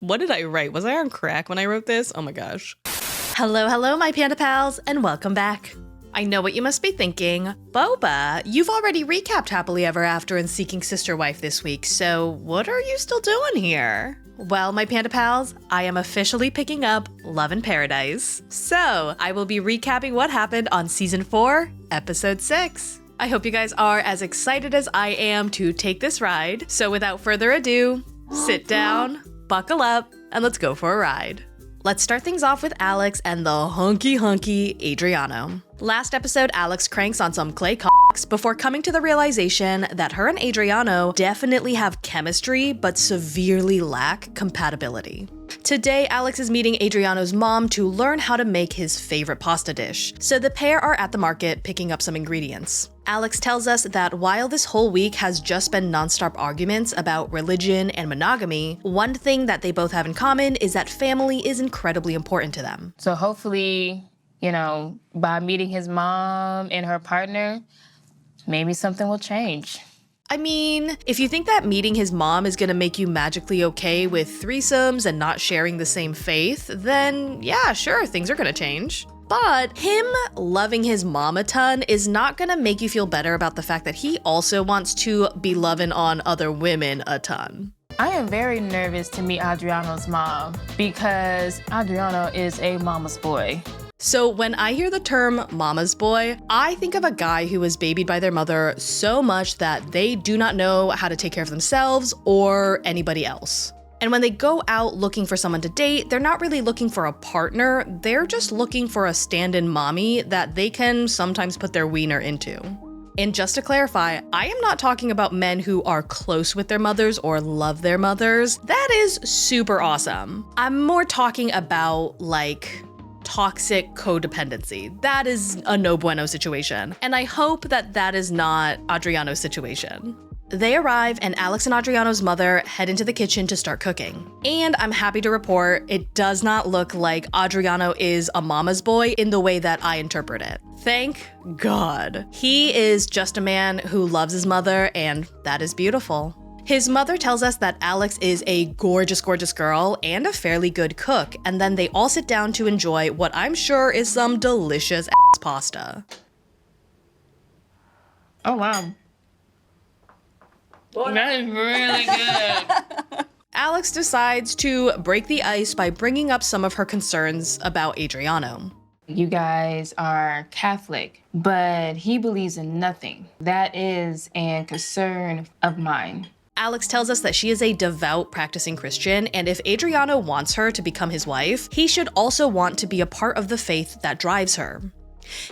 What did I write? Was I on crack when I wrote this? Oh my gosh. Hello, my panda pals, and welcome back. I know what you must be thinking. Boba, you've already recapped Happily Ever After and Seeking Sister Wife this week, so what are you still doing here? Well, my panda pals, I am officially picking up Love in Paradise. So, I will be recapping what happened on Season 4, Episode 6. I hope you guys are as excited as I am to take this ride. So without further ado, sit down, buckle up, and let's go for a ride. Let's start things off with Alex and the hunky Adriano. Last episode, Alex cranks on some clay cocks before coming to the realization that her and Adriano definitely have chemistry, but severely lack compatibility. Today, Alex is meeting Adriano's mom to learn how to make his favorite pasta dish, so the pair are at the market picking up some ingredients. Alex tells us that while this whole week has just been nonstop arguments about religion and monogamy, one thing that they both have in common is that family is incredibly important to them. So hopefully, by meeting his mom and her partner, maybe something will change. I mean, if you think that meeting his mom is gonna make you magically okay with threesomes and not sharing the same faith, then yeah, sure, things are gonna change. But him loving his mom a ton is not gonna make you feel better about the fact that he also wants to be loving on other women a ton. I am very nervous to meet Adriano's mom because Adriano is a mama's boy. So when I hear the term mama's boy, I think of a guy who was babied by their mother so much that they do not know how to take care of themselves or anybody else. And when they go out looking for someone to date, they're not really looking for a partner, they're just looking for a stand-in mommy that they can sometimes put their wiener into. And just to clarify, I am not talking about men who are close with their mothers or love their mothers. That is super awesome. I'm more talking about toxic codependency. That is a no bueno situation. And I hope that that is not Adriano's situation. They arrive and Alex and Adriano's mother head into the kitchen to start cooking. And I'm happy to report it does not look like Adriano is a mama's boy in the way that I interpret it. Thank God. He is just a man who loves his mother, and that is beautiful. His mother tells us that Alex is a gorgeous girl and a fairly good cook, and then they all sit down to enjoy what I'm sure is some delicious ass pasta. Oh, wow. That is really good. Alex decides to break the ice by bringing up some of her concerns about Adriano. You guys are Catholic, but he believes in nothing. That is a concern of mine. Alex tells us that she is a devout practicing Christian, and if Adriano wants her to become his wife, he should also want to be a part of the faith that drives her.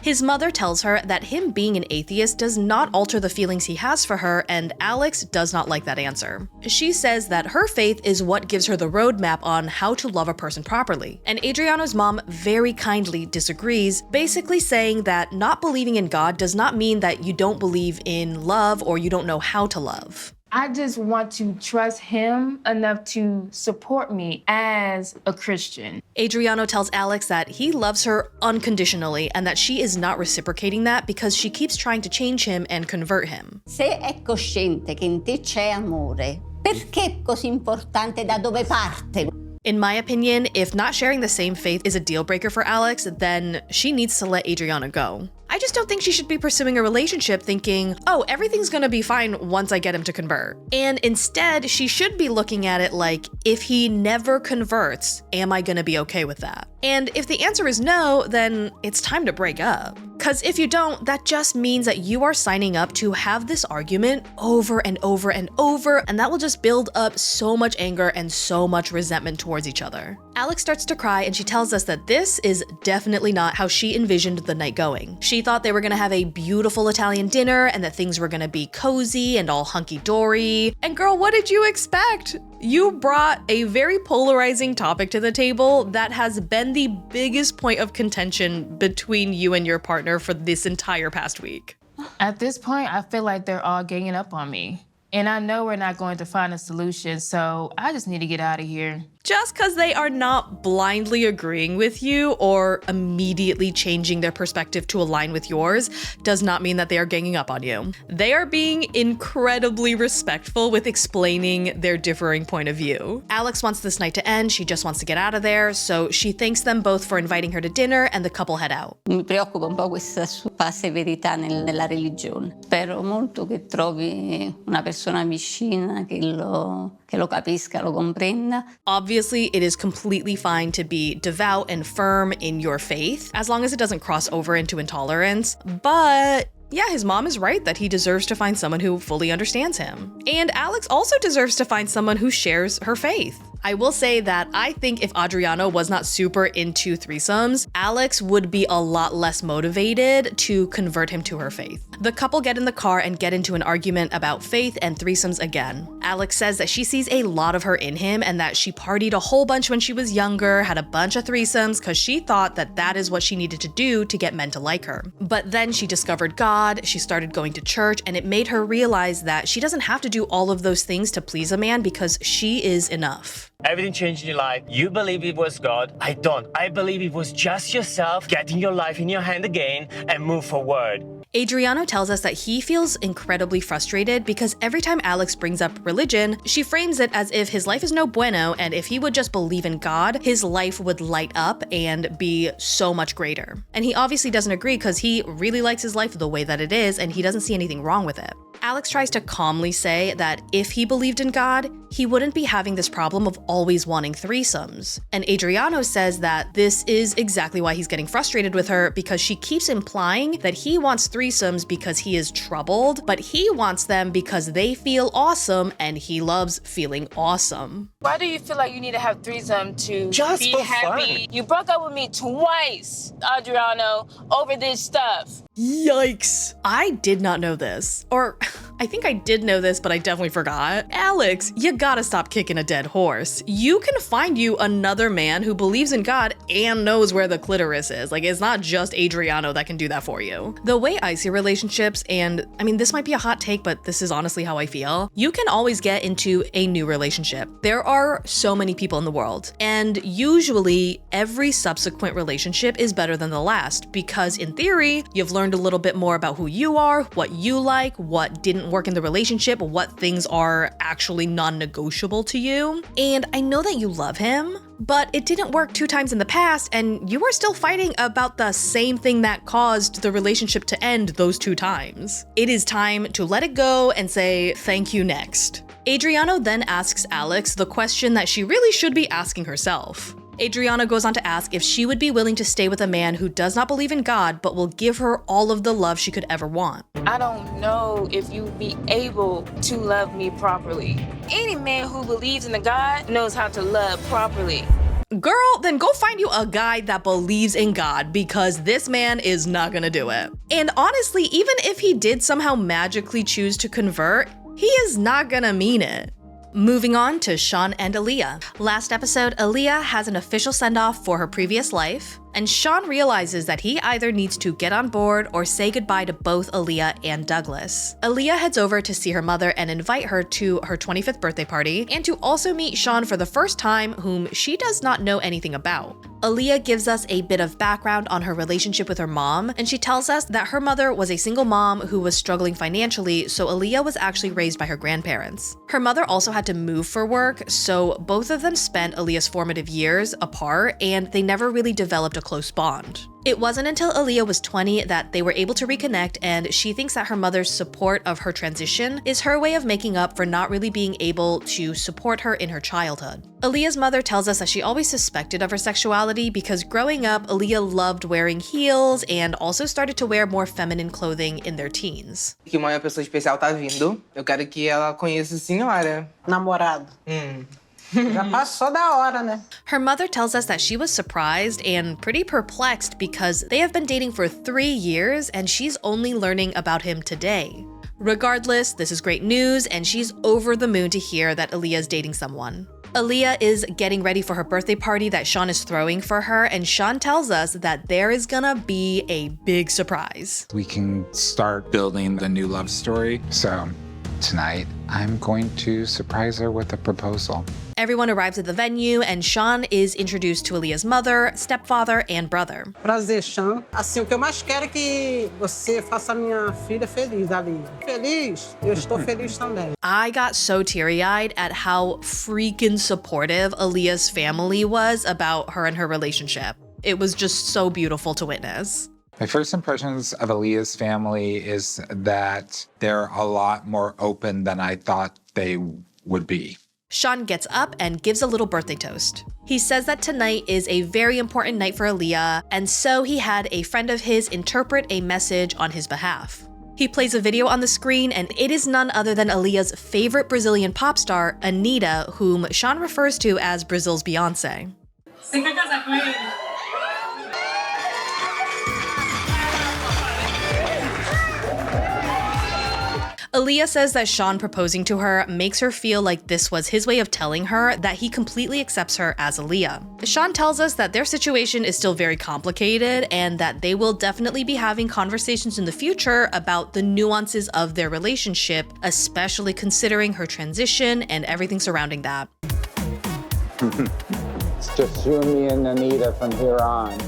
His mother tells her that him being an atheist does not alter the feelings he has for her, and Alex does not like that answer. She says that her faith is what gives her the roadmap on how to love a person properly, and Adriano's mom very kindly disagrees, basically saying that not believing in God does not mean that you don't believe in love or you don't know how to love. I just want to trust him enough to support me as a Christian. Adriano tells Alex that he loves her unconditionally and that she is not reciprocating that because she keeps trying to change him and convert him. Se è cosciente che in te c'è amore, perché è così importante da dove parte? In my opinion, if not sharing the same faith is a deal breaker for Alex, then she needs to let Adriano go. I just don't think she should be pursuing a relationship thinking, oh, everything's gonna be fine once I get him to convert. And instead, she should be looking at it like, if he never converts, am I gonna be okay with that? And if the answer is no, then it's time to break up. Cause if you don't, that just means that you are signing up to have this argument over and over and over, and that will just build up so much anger and so much resentment towards each other. Alex starts to cry and she tells us that this is definitely not how she envisioned the night going. She thought they were gonna have a beautiful Italian dinner and that things were gonna be cozy and all hunky-dory. And girl, what did you expect? You brought a very polarizing topic to the table that has been the biggest point of contention between you and your partner for this entire past week. At this point, I feel like they're all ganging up on me. And I know we're not going to find a solution, so I just need to get out of here. Just because they are not blindly agreeing with you or immediately changing their perspective to align with yours does not mean that they are ganging up on you. They are being incredibly respectful with explaining their differing point of view. Alex wants this night to end, she just wants to get out of there, so she thanks them both for inviting her to dinner and the couple head out. Mi preoccupa un po' questa sua severità nella religione. Spero molto che trovi una persona vicina che lo capisca, lo comprenda. Obviously, it is completely fine to be devout and firm in your faith, as long as it doesn't cross over into intolerance, but yeah, his mom is right that he deserves to find someone who fully understands him. And Alex also deserves to find someone who shares her faith. I will say that I think if Adriano was not super into threesomes, Alex would be a lot less motivated to convert him to her faith. The couple get in the car and get into an argument about faith and threesomes again. Alex says that she sees a lot of her in him and that she partied a whole bunch when she was younger, had a bunch of threesomes because she thought that that is what she needed to do to get men to like her. But then she discovered God, she started going to church, and it made her realize that she doesn't have to do all of those things to please a man because she is enough. Everything changed in your life. You believe it was God. I don't. I believe it was just yourself getting your life in your hand again and move forward. Adriano tells us that he feels incredibly frustrated because every time Alex brings up religion, she frames it as if his life is no bueno and if he would just believe in God, his life would light up and be so much greater. And he obviously doesn't agree because he really likes his life the way that it is and he doesn't see anything wrong with it. Alex tries to calmly say that if he believed in God, he wouldn't be having this problem of always wanting threesomes. And Adriano says that this is exactly why he's getting frustrated with her because she keeps implying that he wants threesomes because he is troubled, but he wants them because they feel awesome and he loves feeling awesome. Why do you feel like you need to have threesome to Just be for happy? fun. You broke up with me twice, Adriano, over this stuff. Yikes. I did not know this. Or I think I did know this, but I definitely forgot. Alex, you gotta stop kicking a dead horse. You can find you another man who believes in God and knows where the clitoris is. Like, it's not just Adriano that can do that for you. The way I see relationships, and I mean, this might be a hot take, but this is honestly how I feel. You can always get into a new relationship. There are so many people in the world, and usually every subsequent relationship is better than the last because in theory, you've learned a little bit more about who you are, what you like, what didn't work in the relationship, what things are actually non-negotiable to you. And I know that you love him, but it didn't work 2 times in the past and you are still fighting about the same thing that caused the relationship to end those 2 times. It is time to let it go and say thank you next. Adriano then asks Alex the question that she really should be asking herself. Adriano goes on to ask if she would be willing to stay with a man who does not believe in God but will give her all of the love she could ever want. I don't know if you'd be able to love me properly. Any man who believes in a God knows how to love properly. Girl, then go find you a guy that believes in God because this man is not gonna do it. And honestly, even if he did somehow magically choose to convert, he is not gonna mean it. Moving on to Shawn and Alliya. Last episode, Alliya has an official send-off for her previous life, and Shawn realizes that he either needs to get on board or say goodbye to both Alliya and Douglas. Alliya heads over to see her mother and invite her to her 25th birthday party, and to also meet Shawn for the first time, whom she does not know anything about. Alliya gives us a bit of background on her relationship with her mom, and she tells us that her mother was a single mom who was struggling financially, so Alliya was actually raised by her grandparents. Her mother also had to move for work, so both of them spent Alliya's formative years apart, and they never really developed a close bond. It wasn't until Alliya was 20 that they were able to reconnect, and she thinks that her mother's support of her transition is her way of making up for not really being able to support her in her childhood. Alliya's mother tells us that she always suspected of her sexuality because growing up, Alliya loved wearing heels and also started to wear more feminine clothing in their teens. Que uma pessoa especial tá vindo. Eu quero que ela conheça a senhora. Namorado. Já passou da hora, né? Her mother tells us that she was surprised and pretty perplexed because they have been dating for 3 years and she's only learning about him today. Regardless, this is great news and she's over the moon to hear that Alliya is dating someone. Alliya is getting ready for her birthday party that Shawn is throwing for her, and Shawn tells us that there is gonna be a big surprise. We can start building the new love story. So tonight, I'm going to surprise her with a proposal. Everyone arrives at the venue, and Shawn is introduced to Alliya's mother, stepfather, and brother. Prazer, Shawn. Assim, o que eu mais quero é que você faça a minha filha feliz, Alliya. Feliz? Eu estou feliz também. I got so teary-eyed at how freaking supportive Alliya's family was about her and her relationship. It was just so beautiful to witness. My first impressions of Alliya's family is that they're a lot more open than I thought they would be. Shawn gets up and gives a little birthday toast. He says that tonight is a very important night for Alliya, and so he had a friend of his interpret a message on his behalf. He plays a video on the screen, and it is none other than Alliya's favorite Brazilian pop star, Anitta, whom Shawn refers to as Brazil's Beyoncé. Alliya says that Shawn proposing to her makes her feel like this was his way of telling her that he completely accepts her as Alliya. Shawn tells us that their situation is still very complicated and that they will definitely be having conversations in the future about the nuances of their relationship, especially considering her transition and everything surrounding that. It's just you, me, and Anita from here on.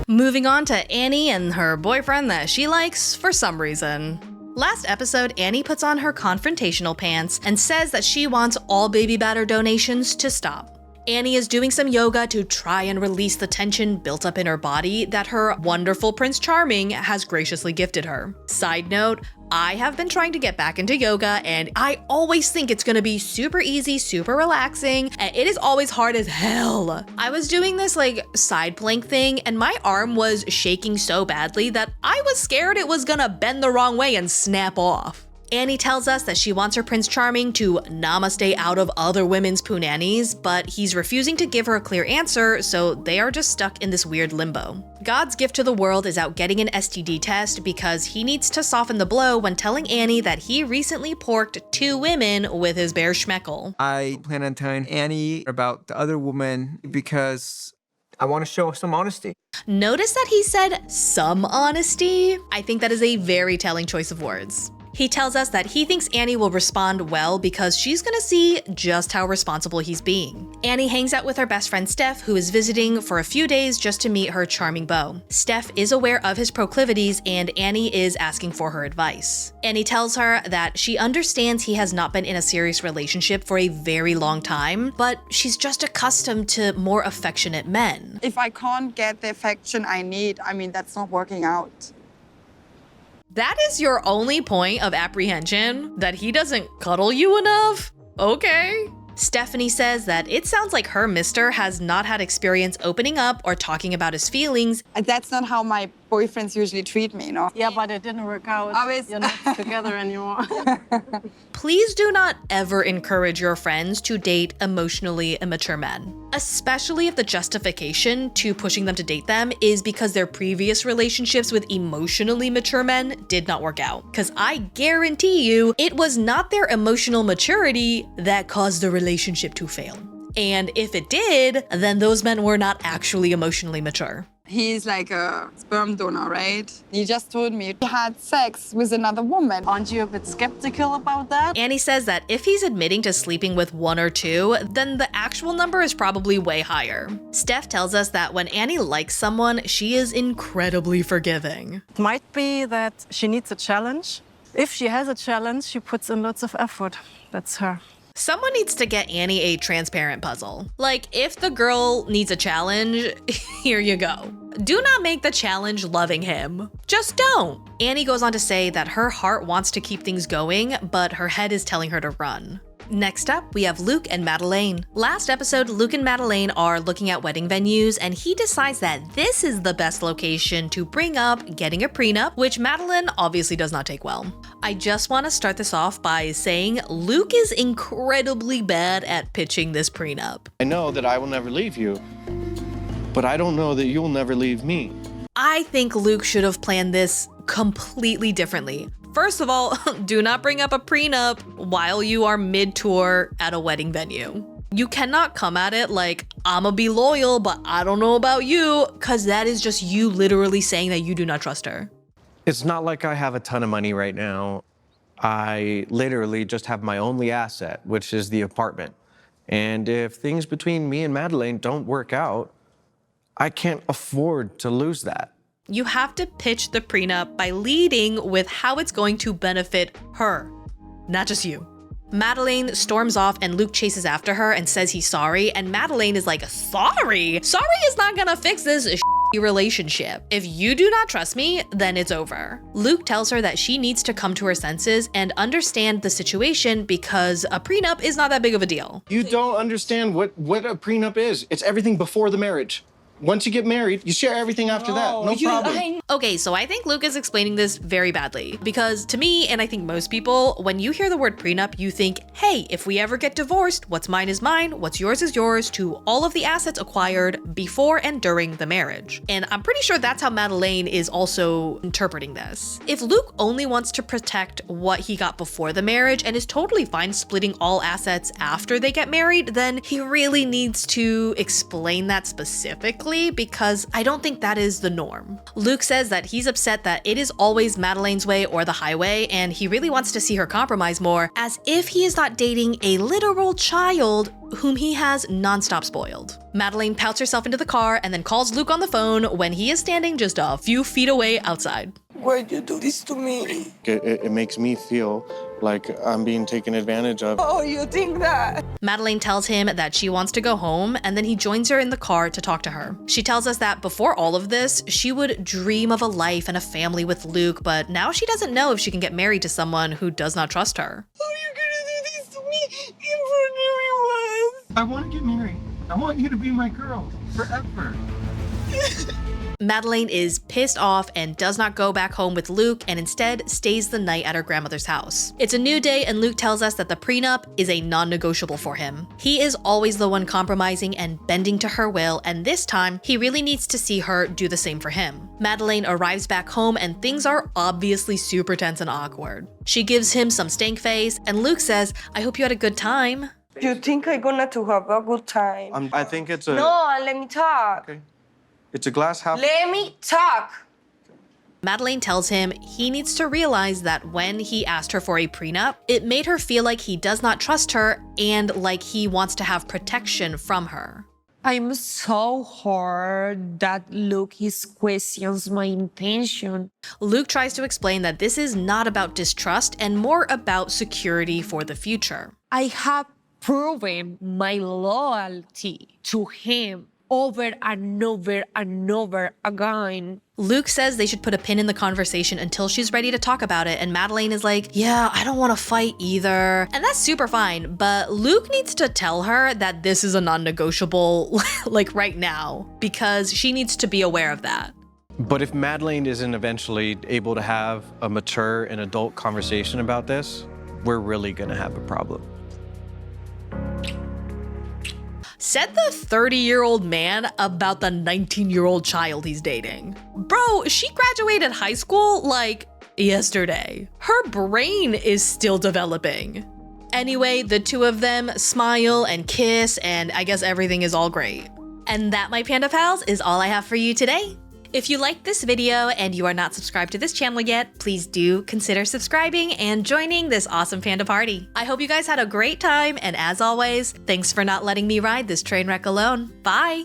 Moving on to Annie and her boyfriend that she likes for some reason. Last episode, Annie puts on her confrontational pants and says that she wants all baby batter donations to stop. Annie is doing some yoga to try and release the tension built up in her body that her wonderful Prince Charming has graciously gifted her. Side note, I have been trying to get back into yoga and I always think it's gonna be super easy, super relaxing, and it is always hard as hell. I was doing this like side plank thing and my arm was shaking so badly that I was scared it was gonna bend the wrong way and snap off. Annie tells us that she wants her Prince Charming to namaste out of other women's punani's, but he's refusing to give her a clear answer, so they are just stuck in this weird limbo. God's gift to the world is out getting an STD test because he needs to soften the blow when telling Annie that he recently porked 2 women with his bare SCHMEKEL. I plan on telling Annie about the other woman because I want to show some honesty. Notice that he said some honesty? I think that is a very telling choice of words. He tells us that he thinks Annie will respond well because she's gonna see just how responsible he's being. Annie hangs out with her best friend Steph, who is visiting for a few days just to meet her charming beau. Steph is aware of his proclivities and Annie is asking for her advice. Annie tells her that she understands he has not been in a serious relationship for a very long time, but she's just accustomed to more affectionate men. If I can't get the affection I need, I mean, that's not working out. That is your only point of apprehension? That he doesn't cuddle you enough? Okay. Stephanie says that it sounds like her mister has not had experience opening up or talking about his feelings. That's not how my boyfriends usually treat me, you know? Yeah, but it didn't work out. You're not together anymore. Please do not ever encourage your friends to date emotionally immature men, especially if the justification to pushing them to date them is because their previous relationships with emotionally mature men did not work out. Because I guarantee you, it was not their emotional maturity that caused the relationship to fail. And if it did, then those men were not actually emotionally mature. He's like a sperm donor, right? He just told me he had sex with another woman. Aren't you a bit skeptical about that? Annie says that if he's admitting to sleeping with 1 or 2, then the actual number is probably way higher. Steph tells us that when Annie likes someone, she is incredibly forgiving. It might be that she needs a challenge. If she has a challenge, she puts in lots of effort. That's her. Someone needs to get Annie a transparent puzzle. Like, if the girl needs a challenge, here you go. Do not make the challenge loving him. Just don't. Annie goes on to say that her heart wants to keep things going, but her head is telling her to run. Next up, we have Luke and Madeleine. Last episode, Luke and Madeleine are looking at wedding venues, and he decides that this is the best location to bring up getting a prenup, which Madeleine obviously does not take well. I just want to start this off by saying Luke is incredibly bad at pitching this prenup. I know that I will never leave you, but I don't know that you'll never leave me. I think Luke should have planned this completely differently. First of all, do not bring up a prenup while you are mid-tour at a wedding venue. You cannot come at it like, I'ma be loyal, but I don't know about you, because that is just you literally saying that you do not trust her. It's not like I have a ton of money right now. I literally just have my only asset, which is the apartment. And if things between me and Madeleine don't work out, I can't afford to lose that. You have to pitch the prenup by leading with how it's going to benefit her, not just you. Madeleine storms off and Luke chases after her and says he's sorry, and Madeleine is like, sorry? Sorry is not gonna fix this relationship. If you do not trust me, then it's over. Luke tells her that she needs to come to her senses and understand the situation because a prenup is not that big of a deal. You don't understand what a prenup is. It's everything before the marriage. Once you get married, you share everything after that. No problem. Okay, so I think Luke is explaining this very badly because to me, and I think most people, when you hear the word prenup, you think, hey, if we ever get divorced, what's mine is mine, what's yours is yours, to all of the assets acquired before and during the marriage. And I'm pretty sure that's how Madeleine is also interpreting this. If Luke only wants to protect what he got before the marriage and is totally fine splitting all assets after they get married, then he really needs to explain that specifically, because I don't think that is the norm. Luke says that he's upset that it is always Madeleine's way or the highway, and he really wants to see her compromise more, as if he is not dating a literal child whom he has nonstop spoiled. Madeleine pouts herself into the car and then calls Luke on the phone when he is standing just a few feet away outside. Why'd you do this to me? It makes me feel like I'm being taken advantage of. Oh, you think that? Madeleine tells him that she wants to go home, and then he joins her in the car to talk to her. She tells us that before all of this, she would dream of a life and a family with Luke, but now she doesn't know if she can get married to someone who does not trust her. How are you gonna do this to me in front of everyone? I want to get married. I want you to be my girl forever. Madeleine is pissed off and does not go back home with Luke and instead stays the night at her grandmother's house. It's a new day and Luke tells us that the prenup is a non-negotiable for him. He is always the one compromising and bending to her will, and this time he really needs to see her do the same for him. Madeleine arrives back home and things are obviously super tense and awkward. She gives him some stank face and Luke says, I hope you had a good time. You think I'm gonna to have a good time? I think it's a... No, let me talk. Okay. It's a glass half... Let me talk. Madeleine tells him he needs to realize that when he asked her for a prenup, it made her feel like he does not trust her and like he wants to have protection from her. I'm so hurt that Luke questions my intention. Luke tries to explain that this is not about distrust and more about security for the future. I have proven my loyalty to him over and over and over again. Luke says they should put a pin in the conversation until she's ready to talk about it, and Madeleine is like, yeah, I don't want to fight either. And that's super fine, but Luke needs to tell her that this is a non-negotiable, like right now, because she needs to be aware of that. But if Madeleine isn't eventually able to have a mature and adult conversation about this, we're really gonna have a problem. Said the 30-year-old man about the 19-year-old child he's dating. Bro, she graduated high school like yesterday. Her brain is still developing. Anyway, the two of them smile and kiss, and I guess everything is all great. And that, my Panda Pals, is all I have for you today. If you liked this video and you are not subscribed to this channel yet, please do consider subscribing and joining this awesome panda party. I hope you guys had a great time, and as always, thanks for not letting me ride this train wreck alone. Bye!